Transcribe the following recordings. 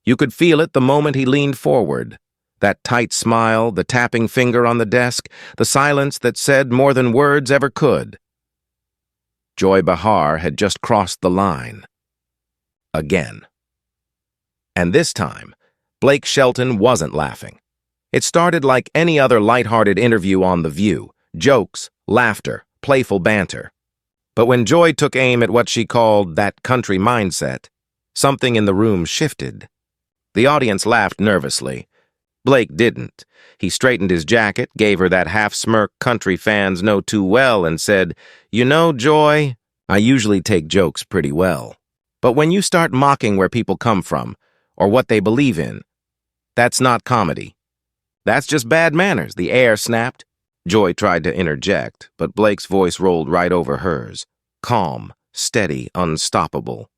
You could feel it the moment he leaned forward. That tight smile, the tapping finger on the desk, the silence that said more than words ever could. Joy Behar had just crossed the line. Again. And this time, Blake Shelton wasn't laughing. It started like any other light-hearted interview on The View. Jokes, laughter, playful banter. But when Joy took aim at what she called that country mindset, something in the room shifted. The audience laughed nervously. Blake didn't. He straightened his jacket, gave her that half-smirk country fans know too well, and said, "You know, Joy, I usually take jokes pretty well. But when you start mocking where people come from, or what they believe in, that's not comedy. That's just bad manners." The air snapped. Joy tried to interject, but Blake's voice rolled right over hers. Calm, steady, unstoppable.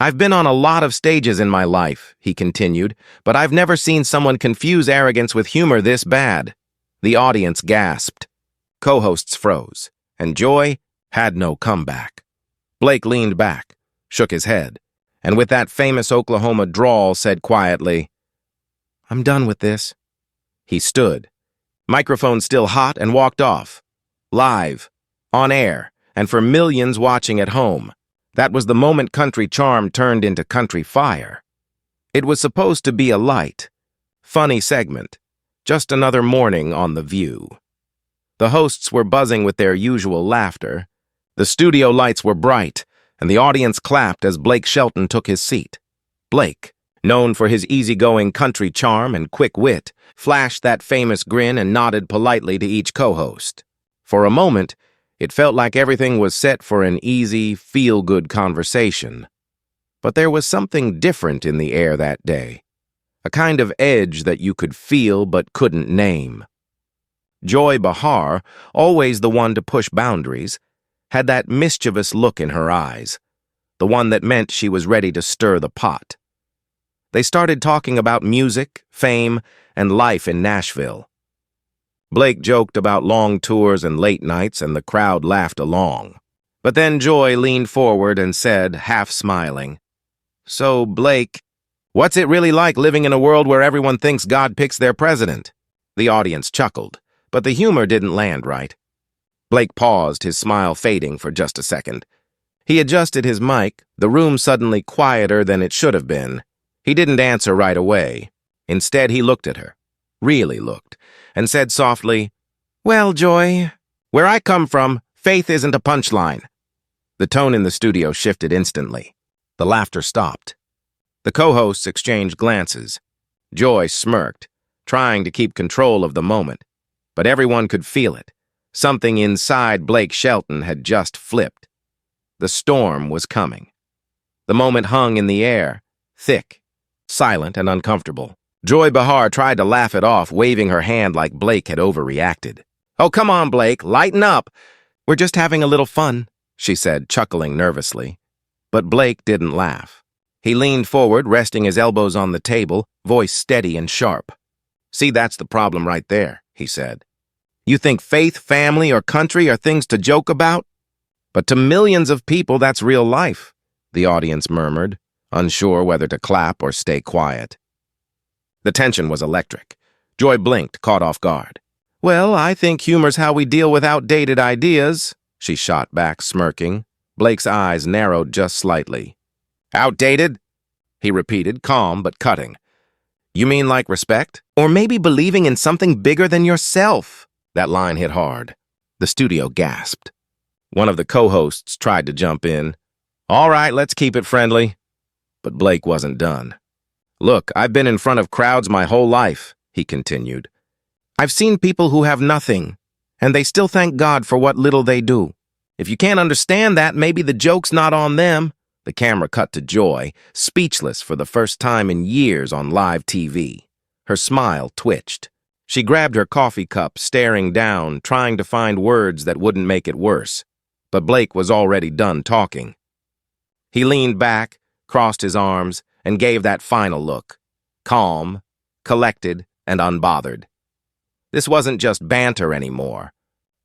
"I've been on a lot of stages in my life," he continued, "but I've never seen someone confuse arrogance with humor this bad." The audience gasped. Co-hosts froze, and Joy had no comeback. Blake leaned back, shook his head, and with that famous Oklahoma drawl said quietly, "I'm done with this." He stood, microphone still hot, and walked off. Live, on air, and for millions watching at home. That was the moment country charm turned into country fire. It was supposed to be a light, funny segment, just another morning on The View. The hosts were buzzing with their usual laughter. The studio lights were bright, and the audience clapped as Blake Shelton took his seat. Blake, known for his easygoing country charm and quick wit, flashed that famous grin and nodded politely to each co-host. For a moment, it felt like everything was set for an easy, feel-good conversation. But there was something different in the air that day, a kind of edge that you could feel but couldn't name. Joy Behar, always the one to push boundaries, had that mischievous look in her eyes, the one that meant she was ready to stir the pot. They started talking about music, fame, and life in Nashville. Blake joked about long tours and late nights, and the crowd laughed along. But then Joy leaned forward and said, half smiling, "So, Blake, what's it really like living in a world where everyone thinks God picks their president?" The audience chuckled, but the humor didn't land right. Blake paused, his smile fading for just a second. He adjusted his mic, the room suddenly quieter than it should have been. He didn't answer right away. Instead, he looked at her, really looked, and said softly, "Well, Joy, where I come from, faith isn't a punchline." The tone in the studio shifted instantly. The laughter stopped. The co-hosts exchanged glances. Joy smirked, trying to keep control of the moment, but everyone could feel it. Something inside Blake Shelton had just flipped. The storm was coming. The moment hung in the air, thick, silent, and uncomfortable. Joy Behar tried to laugh it off, waving her hand like Blake had overreacted. "Oh, come on, Blake, lighten up. We're just having a little fun," she said, chuckling nervously. But Blake didn't laugh. He leaned forward, resting his elbows on the table, voice steady and sharp. "See, that's the problem right there," he said. "You think faith, family, or country are things to joke about? But to millions of people, that's real life," the audience murmured, unsure whether to clap or stay quiet. The tension was electric. Joy blinked, caught off guard. "Well, I think humor's how we deal with outdated ideas," she shot back, smirking. Blake's eyes narrowed just slightly. "Outdated?" he repeated, calm but cutting. "You mean like respect? Or maybe believing in something bigger than yourself?" That line hit hard. The studio gasped. One of the co-hosts tried to jump in. "All right, let's keep it friendly." But Blake wasn't done. "Look, I've been in front of crowds my whole life," he continued. "I've seen people who have nothing, and they still thank God for what little they do. If you can't understand that, maybe the joke's not on them." The camera cut to Joy, speechless for the first time in years on live TV. Her smile twitched. She grabbed her coffee cup, staring down, trying to find words that wouldn't make it worse. But Blake was already done talking. He leaned back, crossed his arms, and gave that final look. Calm, collected, and unbothered. This wasn't just banter anymore.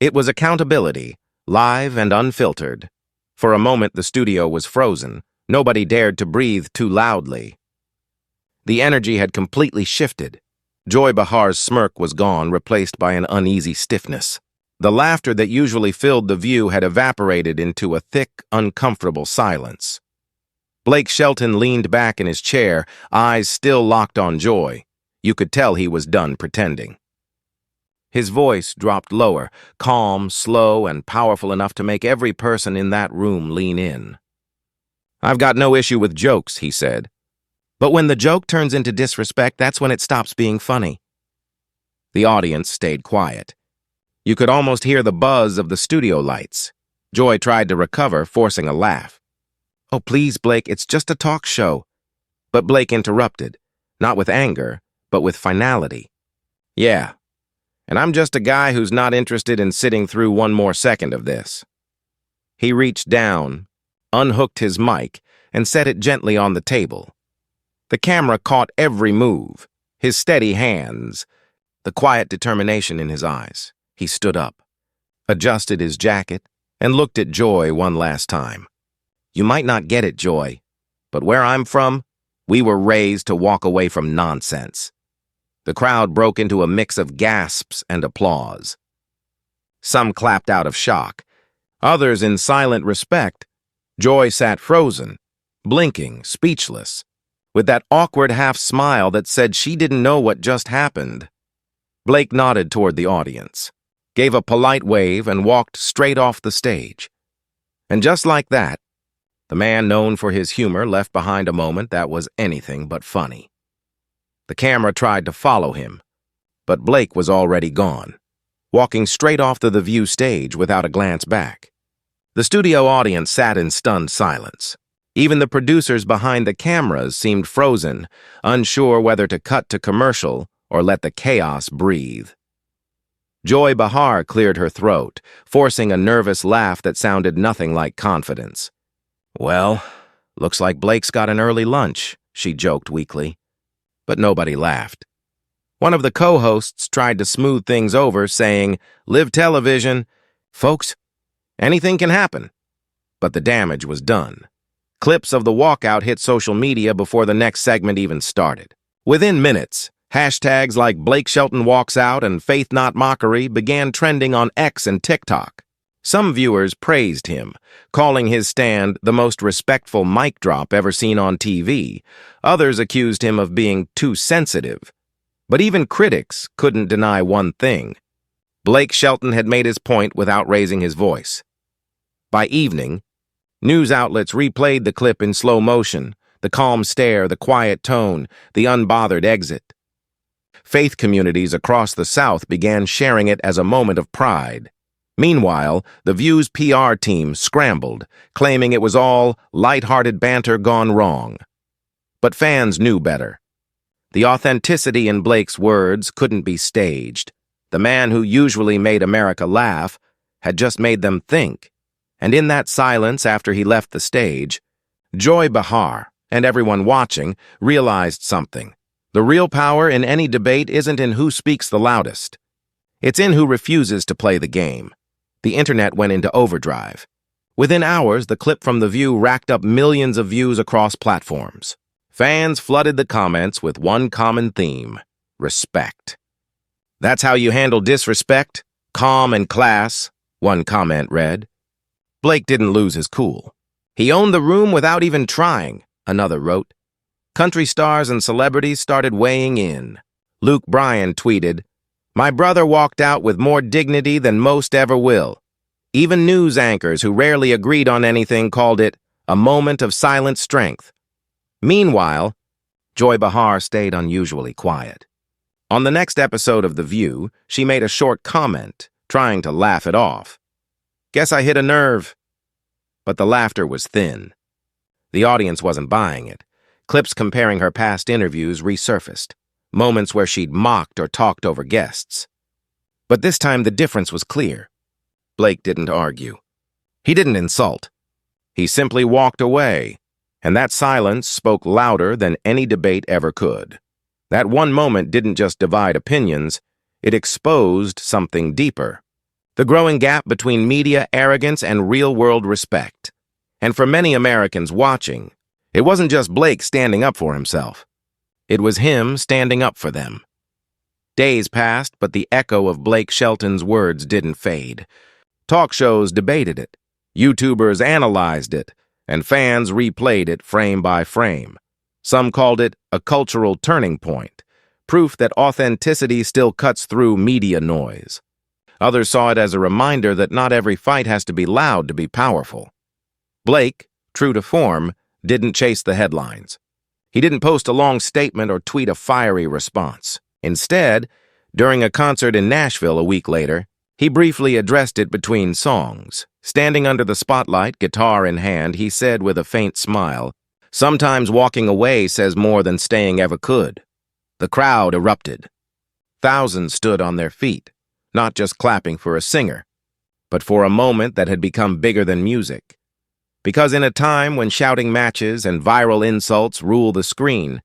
It was accountability, live and unfiltered. For a moment, the studio was frozen. Nobody dared to breathe too loudly. The energy had completely shifted. Joy Behar's smirk was gone, replaced by an uneasy stiffness. The laughter that usually filled the view had evaporated into a thick, uncomfortable silence. Blake Shelton leaned back in his chair, eyes still locked on Joy. You could tell he was done pretending. His voice dropped lower, calm, slow, and powerful enough to make every person in that room lean in. "I've got no issue with jokes," he said. "But when the joke turns into disrespect, that's when it stops being funny." The audience stayed quiet. You could almost hear the buzz of the studio lights. Joy tried to recover, forcing a laugh. "Oh, please, Blake, it's just a talk show." But Blake interrupted, not with anger, but with finality. "Yeah, and I'm just a guy who's not interested in sitting through one more second of this." He reached down, unhooked his mic, and set it gently on the table. The camera caught every move, his steady hands, the quiet determination in his eyes. He stood up, adjusted his jacket, and looked at Joy one last time. "You might not get it, Joy, but where I'm from, we were raised to walk away from nonsense." The crowd broke into a mix of gasps and applause. Some clapped out of shock, others in silent respect. Joy sat frozen, blinking, speechless, with that awkward half-smile that said she didn't know what just happened. Blake nodded toward the audience, gave a polite wave, and walked straight off the stage. And just like that, the man known for his humor left behind a moment that was anything but funny. The camera tried to follow him, but Blake was already gone, walking straight off to the View stage without a glance back. The studio audience sat in stunned silence. Even the producers behind the cameras seemed frozen, unsure whether to cut to commercial or let the chaos breathe. Joy Behar cleared her throat, forcing a nervous laugh that sounded nothing like confidence. "Well, looks like Blake's got an early lunch," she joked weakly. But nobody laughed. One of the co-hosts tried to smooth things over, saying, "Live television. Folks, anything can happen." But the damage was done. Clips of the walkout hit social media before the next segment even started. Within minutes, hashtags like Blake Shelton walks out and Faith Not Mockery began trending on X and TikTok. Some viewers praised him, calling his stand the most respectful mic drop ever seen on TV. Others accused him of being too sensitive. But even critics couldn't deny one thing. Blake Shelton had made his point without raising his voice. By evening, news outlets replayed the clip in slow motion, the calm stare, the quiet tone, the unbothered exit. Faith communities across the South began sharing it as a moment of pride. Meanwhile, the View's PR team scrambled, claiming it was all light-hearted banter gone wrong. But fans knew better. The authenticity in Blake's words couldn't be staged. The man who usually made America laugh had just made them think. And in that silence after he left the stage, Joy Behar and everyone watching realized something. The real power in any debate isn't in who speaks the loudest. It's in who refuses to play the game. The internet went into overdrive. Within hours, the clip from The View racked up millions of views across platforms. Fans flooded the comments with one common theme: respect. "That's how you handle disrespect? Calm and class," one comment read. Blake didn't lose his cool. "He owned the room without even trying," another wrote. Country stars and celebrities started weighing in. Luke Bryan tweeted, "My brother walked out with more dignity than most ever will." Even news anchors who rarely agreed on anything called it a moment of silent strength. Meanwhile, Joy Behar stayed unusually quiet. On the next episode of The View, she made a short comment, trying to laugh it off. "Guess I hit a nerve." But the laughter was thin. The audience wasn't buying it. Clips comparing her past interviews resurfaced, moments where she'd mocked or talked over guests. But this time the difference was clear. Blake didn't argue. He didn't insult. He simply walked away, and that silence spoke louder than any debate ever could. That one moment didn't just divide opinions, it exposed something deeper. The growing gap between media arrogance and real-world respect. And for many Americans watching, it wasn't just Blake standing up for himself. It was him standing up for them. Days passed, but the echo of Blake Shelton's words didn't fade. Talk shows debated it, YouTubers analyzed it, and fans replayed it frame by frame. Some called it a cultural turning point, proof that authenticity still cuts through media noise. Others saw it as a reminder that not every fight has to be loud to be powerful. Blake, true to form, didn't chase the headlines. He didn't post a long statement or tweet a fiery response. Instead, during a concert in Nashville a week later, he briefly addressed it between songs. Standing under the spotlight, guitar in hand, he said with a faint smile, "Sometimes walking away says more than staying ever could." The crowd erupted. Thousands stood on their feet, not just clapping for a singer, but for a moment that had become bigger than music. Because in a time when shouting matches and viral insults rule the screen,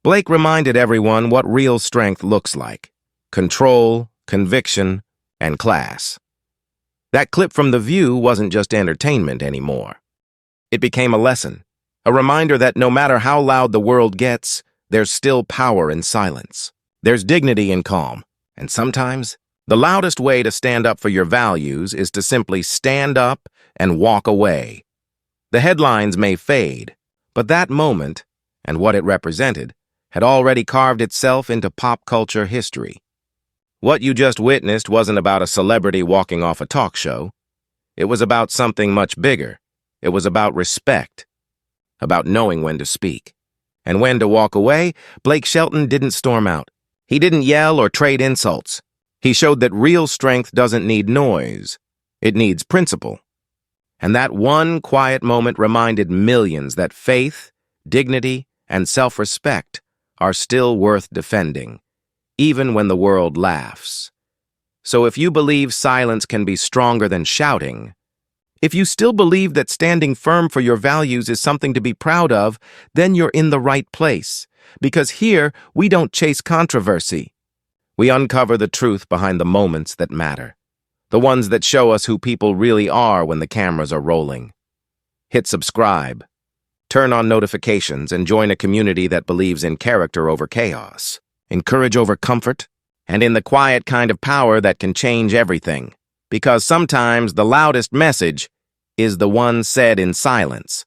Blake reminded everyone what real strength looks like: control, conviction, and class. That clip from The View wasn't just entertainment anymore. It became a lesson, a reminder that no matter how loud the world gets, there's still power in silence. There's dignity in calm, and sometimes the loudest way to stand up for your values is to simply stand up and walk away. The headlines may fade, but that moment, and what it represented, had already carved itself into pop culture history. What you just witnessed wasn't about a celebrity walking off a talk show. It was about something much bigger. It was about respect, about knowing when to speak. And when to walk away. Blake Shelton didn't storm out. He didn't yell or trade insults. He showed that real strength doesn't need noise. It needs principle. And that one quiet moment reminded millions that faith, dignity, and self-respect are still worth defending, even when the world laughs. So if you believe silence can be stronger than shouting, if you still believe that standing firm for your values is something to be proud of, then you're in the right place. Because here, we don't chase controversy. We uncover the truth behind the moments that matter, the ones that show us who people really are when the cameras are rolling. Hit subscribe, turn on notifications, and join a community that believes in character over chaos, in courage over comfort, and in the quiet kind of power that can change everything. Because sometimes the loudest message is the one said in silence.